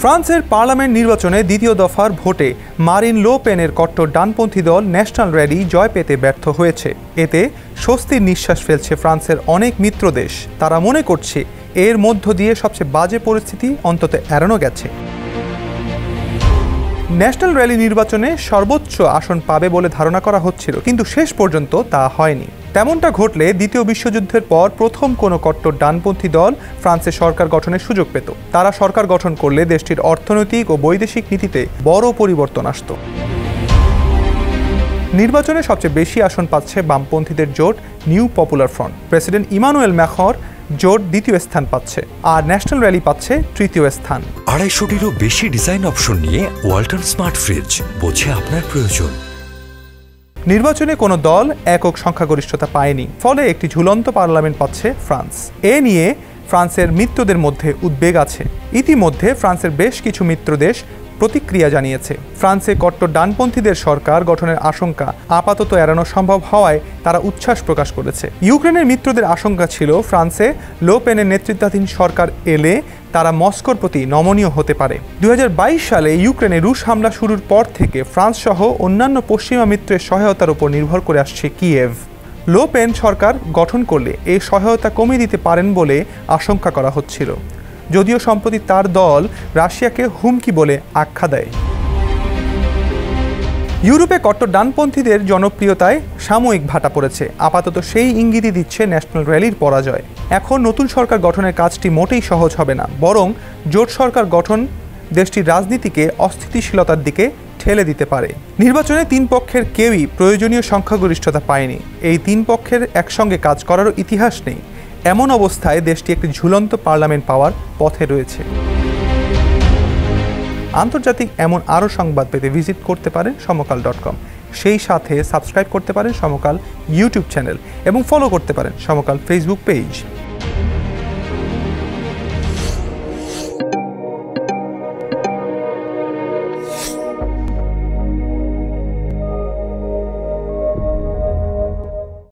ফ্রান্সের পার্লামেন্ট নির্বাচনে দ্বিতীয় দফার ভোটে মারিন লো পেনের কট্টর ডানপন্থী দল ন্যাশনাল র্যালি জয় পেতে ব্যর্থ হয়েছে। এতে স্বস্তির নিঃশ্বাস ফেলছে ফ্রান্সের অনেক মিত্র দেশ। তারা মনে করছে এর মধ্য দিয়ে সবচেয়ে বাজে পরিস্থিতি অন্তত এড়ানো গেছে। ন্যাশনাল র্যালি নির্বাচনে সর্বোচ্চ আসন পাবে বলে ধারণা করা হচ্ছিল, কিন্তু শেষ পর্যন্ত তা হয়নি। তেমনটা ঘটলে দ্বিতীয় বিশ্বযুদ্ধের পর প্রথম কোনো কট্টর ডানপন্থী দল ফ্রান্সে সরকার গঠনের সুযোগ পেত। তারা সরকার গঠন করলে দেশটির অর্থনৈতিক ও বৈদেশিক নীতিতে বড় পরিবর্তন আসত। নির্বাচনে সবচেয়ে বেশি আসন পাচ্ছে বামপন্থীদের জোট New Popular Front. President Emmanuel Macron জোট দ্বিতীয় স্থান পাচ্ছে, আর ন্যাশনাল র্যালি পাচ্ছে তৃতীয় স্থান। 250-টিরও বেশি ডিজাইন অপশন নিয়ে ওয়ালটন স্মার্ট ফ্রিজ, বোঝে আপনার প্রয়োজন। নির্বাচনে কোনো দল একক সংখ্যাগরিষ্ঠতা পায়নি, ফলে একটি ঝুলন্ত পার্লামেন্ট পাচ্ছে ফ্রান্স। এ নিয়ে ফ্রান্সের মিত্রদের মধ্যে উদ্বেগ আছে। ইতিমধ্যে ফ্রান্সের বেশ কিছু মিত্র দেশ প্রতিক্রিয়া জানিয়েছে। ফ্রান্সে কট্টর ডানপন্থীদের সরকার গঠনের আশঙ্কা আপাতত এড়ানো সম্ভব হওয়ায় তারা উচ্ছ্বাস প্রকাশ করেছে। ইউক্রেনের মিত্রদের আশঙ্কা ছিল ফ্রান্সে লো পেনের নেতৃত্বাধীন সরকার এলে তারা মস্কোর প্রতি নমনীয় হতে পারে। 2022 সালে ইউক্রেনে রুশ হামলা শুরুর পর থেকে ফ্রান্স সহ অন্যান্য পশ্চিমা মিত্রের সহায়তার উপর নির্ভর করে আসছে কিয়েভ। লো পেন সরকার গঠন করলে এই সহায়তা কমিয়ে দিতে পারেন বলে আশঙ্কা করা হচ্ছিল, যদিও সম্প্রতি তার দল রাশিয়াকে হুমকি বলে আখ্যা দেয়। ইউরোপে কট্টর ডানপন্থীদের জনপ্রিয়তায় সাময়িক ভাটা পড়েছে। আপাতত সেই ইঙ্গিতই দিচ্ছে ন্যাশনাল র্যালির পরাজয়। এখন নতুন সরকার গঠনের কাজটি মোটেই সহজ হবে না, বরং জোট সরকার গঠন দেশটির রাজনীতিকে অস্থিতিশীলতার দিকে ঠেলে দিতে পারে। নির্বাচনে তিন পক্ষের কেউই প্রয়োজনীয় সংখ্যাগরিষ্ঠতা পায়নি। এই তিন পক্ষের একসঙ্গে কাজ করারও ইতিহাস নেই। এমন অবস্থায় দেশটি একটি ঝুলন্ত পার্লামেন্ট পাওয়ার পথে রয়েছে। আন্তর্জাতিক এমন আরও সংবাদ পেতে ভিজিট করতে পারেন সমকাল.com। সেই সাথে সাবস্ক্রাইব করতে পারেন সমকাল ইউটিউব চ্যানেল এবং ফলো করতে পারেন সমকাল ফেসবুক পেজ।